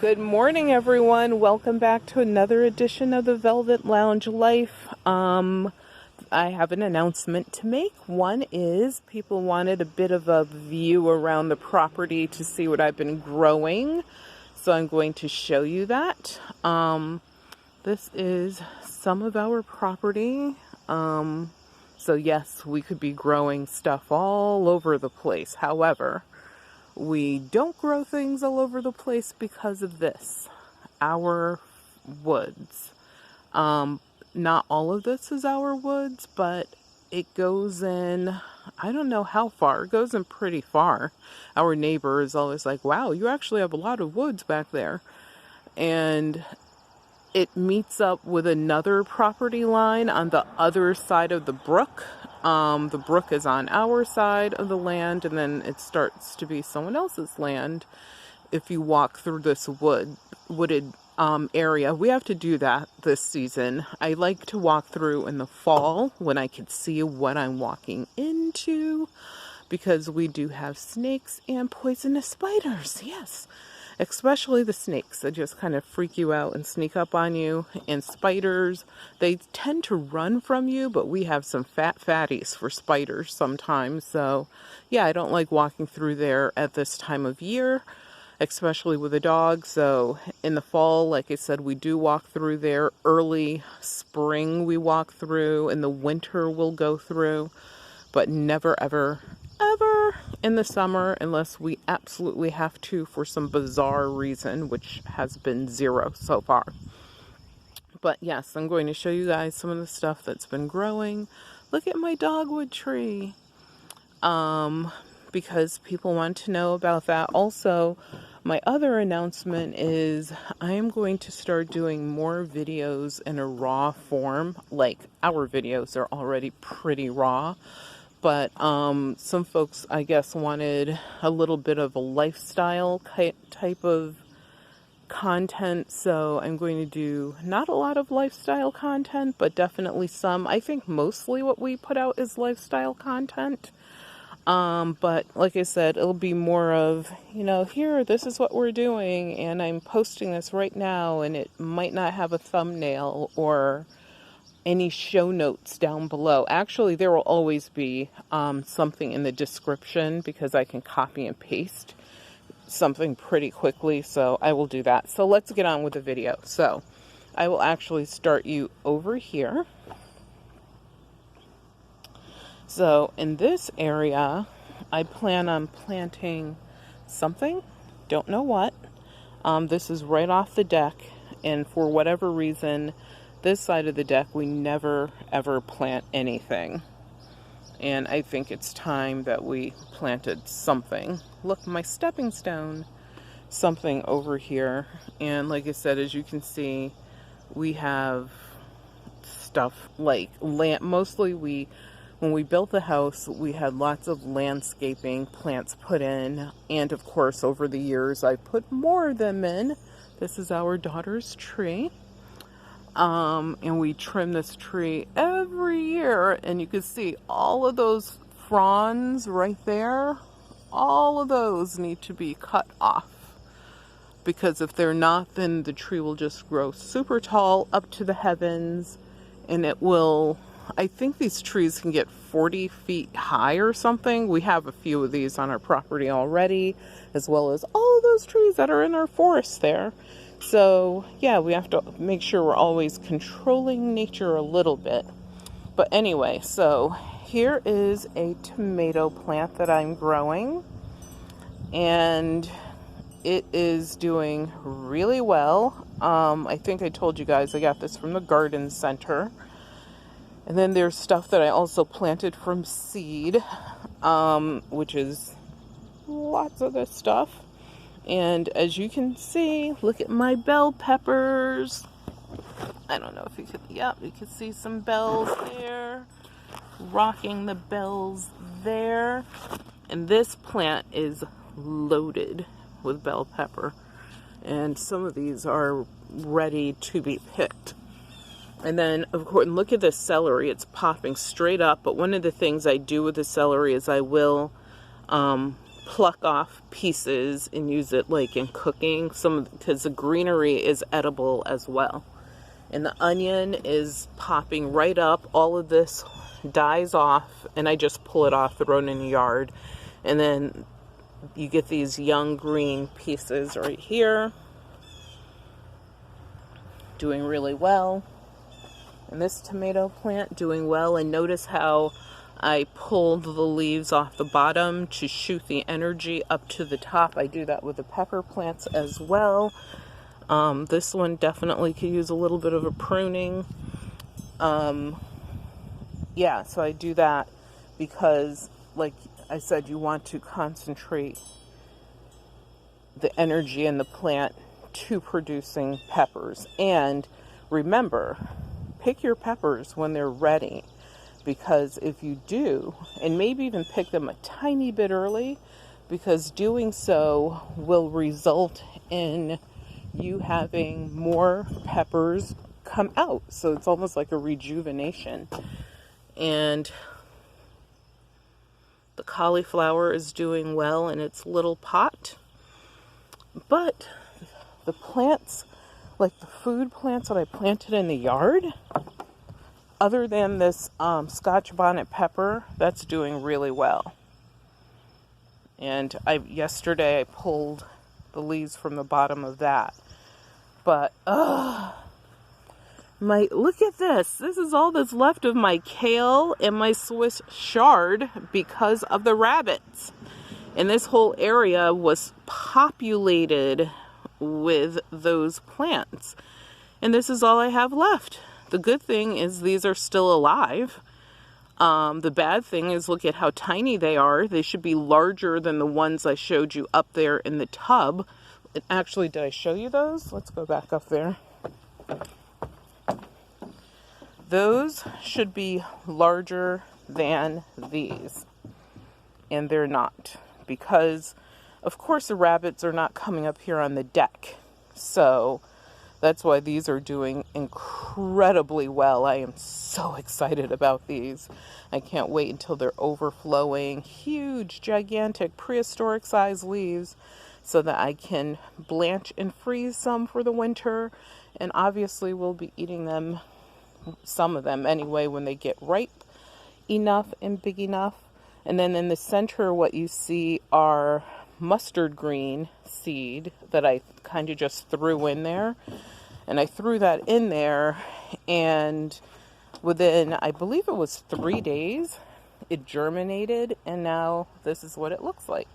Good morning, everyone. Welcome back to another edition of the Velvet Lounge Life. I have an announcement to make. One is people wanted a bit of a view around the property to see what I've been growing. So I'm going to show you that. This is some of our property. So yes, we could be growing stuff all over the place. However, we don't grow things all over the place because of this, our woods. Not all of this is our woods, but it goes in, I don't know how far, it goes in pretty far. Our neighbor is always like, wow, you actually have a lot of woods back there. And it meets up with another property line on the other side of the brook. The brook is on our side of the land, and then it starts to be someone else's land if you walk through this wooded area. We have to do that this season. I like to walk through in the fall when I can see what I'm walking into, because we do have snakes and poisonous spiders. Yes. Especially the snakes that just kind of freak you out and sneak up on you. And spiders, they tend to run from you, but we have some fatties for spiders sometimes. So yeah, I don't like walking through there at this time of year, especially with a dog. So in the fall, like I said, we do walk through there. Early spring we walk through. In the winter we'll go through, but never ever in the summer unless we absolutely have to for some bizarre reason, which has been zero so far. But yes, I'm going to show you guys some of the stuff that's been growing. Look at my dogwood tree, because people want to know about that. Also, my other announcement is I am going to start doing more videos in a raw form. Like, our videos are already pretty raw. But some folks, I guess, wanted a little bit of a lifestyle type of content. So I'm going to do not a lot of lifestyle content, but definitely some. I think mostly what we put out is lifestyle content. But like I said, it'll be more of, here, this is what we're doing, and I'm posting this right now, and it might not have a thumbnail or any show notes down below. Actually, there will always be something in the description because I can copy and paste something pretty quickly, so I will do that. So let's get on with the video. So I will actually start you over here. So in this area, I plan on planting something, don't know what. This is right off the deck, and for whatever reason, this side of the deck, we never ever plant anything. And I think it's time that we planted something. Look, my stepping stone. Something over here. And like I said, as you can see, we have stuff like land. Mostly when we built the house, we had lots of landscaping plants put in. And of course, over the years, I put more of them in. This is our daughter's tree. And we trim this tree every year, and you can see all of those fronds right there. All of those need to be cut off, because if they're not, then the tree will just grow super tall up to the heavens, and it will, I think these trees can get 40 feet high or something. We have a few of these on our property already, as well as all of those trees that are in our forest there. So yeah, we have to make sure we're always controlling nature a little bit. But anyway, so here is a tomato plant that I'm growing, and it is doing really well. I think I told you guys I got this from the garden center. And then there's stuff that I also planted from seed, which is lots of this stuff. And as you can see, look at my bell peppers. I don't know if you could, you can see some bells there. Rocking the bells there. And this plant is loaded with bell pepper. And some of these are ready to be picked. And then, of course, look at this celery. It's popping straight up. But one of the things I do with the celery is I will pluck off pieces and use it like in cooking, because the greenery is edible as well. And the onion is popping right up. All of this dies off, and I just pull it off, throw it in the yard, and then you get these young green pieces right here, doing really well. And this tomato plant doing well. And notice how I pulled the leaves off the bottom to shoot the energy up to the top. I do that with the pepper plants as well. This one definitely could use a little bit of a pruning. Yeah, so I do that because, like I said, you want to concentrate the energy in the plant to producing peppers. And remember, pick your peppers when they're ready, because if you do, and maybe even pick them a tiny bit early, because doing so will result in you having more peppers come out. So it's almost like a rejuvenation. And the cauliflower is doing well in its little pot. But the plants, like the food plants that I planted in the yard, other than this Scotch bonnet pepper, that's doing really well. And yesterday I pulled the leaves from the bottom of that. But look at this. This is all that's left of my kale and my Swiss chard because of the rabbits. And this whole area was populated with those plants. And this is all I have left. The good thing is these are still alive. The bad thing is, look at how tiny they are. They should be larger than the ones I showed you up there in the tub. And actually, did I show you those? Let's go back up there. Those should be larger than these. And they're not. Because, of course, the rabbits are not coming up here on the deck. So that's why these are doing incredibly well. I am so excited about these. I can't wait until they're overflowing. Huge, gigantic, prehistoric size leaves so that I can blanch and freeze some for the winter. And obviously we'll be eating them, some of them anyway, when they get ripe enough and big enough. And then in the center, what you see are mustard green seed that I kind of just threw in there. And I threw that in there, and within, I believe it was 3 days, it germinated, and now this is what it looks like.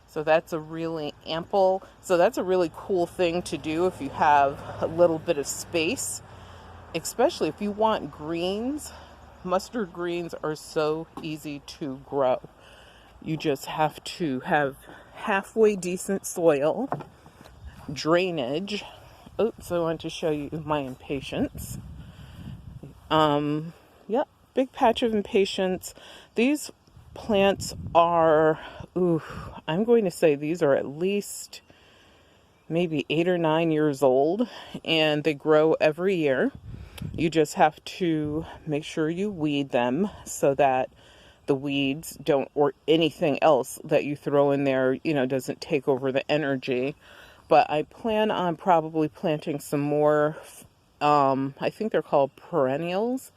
So that's a really that's a really cool thing to do if you have a little bit of space, especially if you want greens. Mustard greens are so easy to grow. You just have to have halfway decent soil, drainage. Oops, I want to show you my impatiens. Yep, big patch of impatiens. These plants are, I'm going to say these are at least maybe 8 or 9 years old, and they grow every year. You just have to make sure you weed them so that the weeds don't, or anything else that you throw in there, doesn't take over the energy. But I plan on probably planting some more, I think they're called perennials,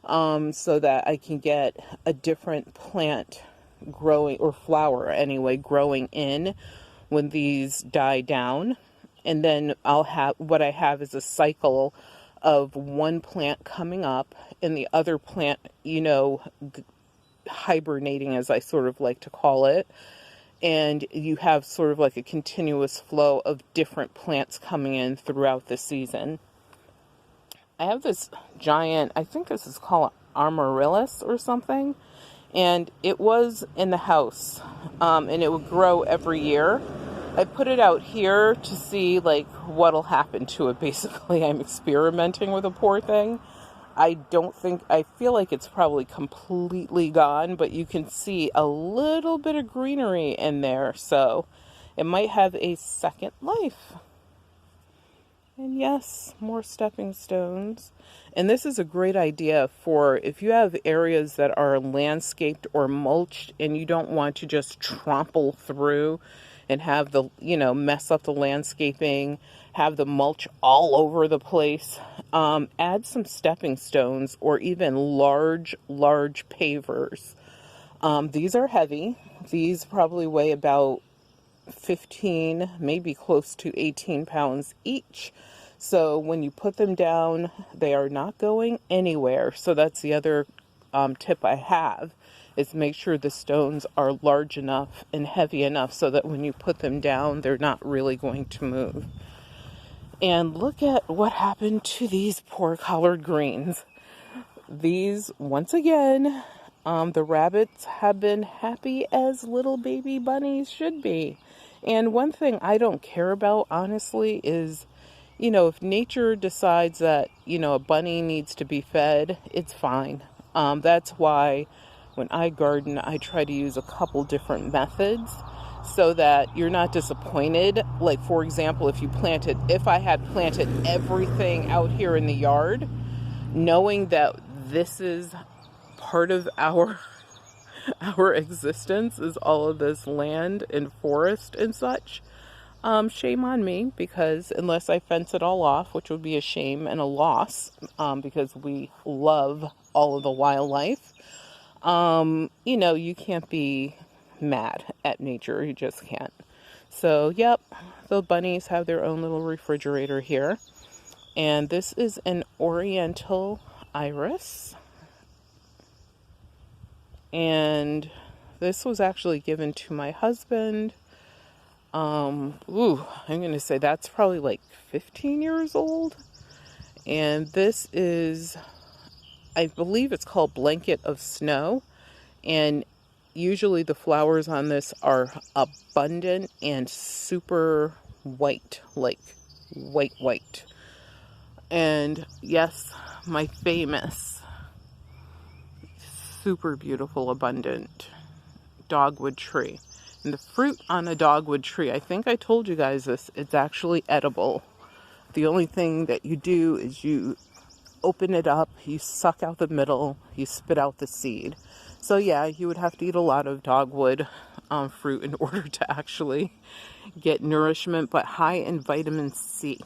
so that I can get a different plant growing, or flower anyway, growing in when these die down. And then what I have is a cycle of one plant coming up and the other plant, hibernating, as I sort of like to call it. And you have sort of like a continuous flow of different plants coming in throughout the season. I have this giant, I think this is called amaryllis or something. And it was in the house, and it would grow every year. I put it out here to see what'll happen to it. Basically, I'm experimenting with a poor thing. I feel like it's probably completely gone, but you can see a little bit of greenery in there. So it might have a second life. And yes, more stepping stones. And this is a great idea for if you have areas that are landscaped or mulched and you don't want to just trample through and have the, mess up the landscaping, have the mulch all over the place. Add some stepping stones or even large pavers. These are heavy. These probably weigh about 15, maybe close to 18 pounds each. So when you put them down, they are not going anywhere. So that's the other tip I have, is make sure the stones are large enough and heavy enough so that when you put them down, they're not really going to move. And look at what happened to these poor collard greens. These, once again, the rabbits have been happy as little baby bunnies should be. And one thing I don't care about, honestly, is, if nature decides that, a bunny needs to be fed, it's fine. That's why when I garden, I try to use a couple different methods so that you're not disappointed. Like, for example, if I had planted everything out here in the yard, knowing that this is part of our existence is all of this land and forest and such, shame on me, because unless I fence it all off, which would be a shame and a loss, because we love all of the wildlife, you can't be mad at nature. You just can't. So, yep, the bunnies have their own little refrigerator here. And this is an Oriental Iris. And this was actually given to my husband. I'm going to say that's probably like 15 years old. And this is, I believe it's called Blanket of Snow. And usually the flowers on this are abundant and super white, like white. And yes, my famous, super beautiful, abundant dogwood tree. And the fruit on a dogwood tree, I think I told you guys this, it's actually edible. The only thing that you do is you open it up, you suck out the middle, you spit out the seed. So yeah, you would have to eat a lot of dogwood fruit in order to actually get nourishment, but high in vitamin C.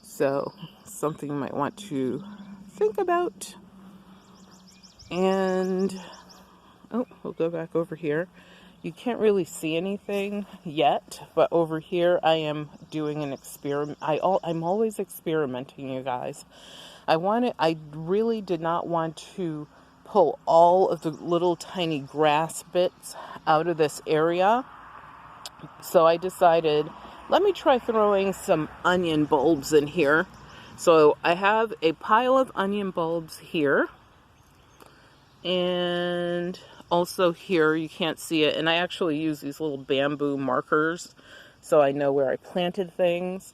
So something you might want to think about. And we'll go back over here. You can't really see anything yet, but over here I am doing an experiment. I'm always experimenting, you guys. I really did not want to pull all of the little tiny grass bits out of this area. So I decided, let me try throwing some onion bulbs in here. So I have a pile of onion bulbs here. And also here, you can't see it. And I actually use these little bamboo markers so I know where I planted things.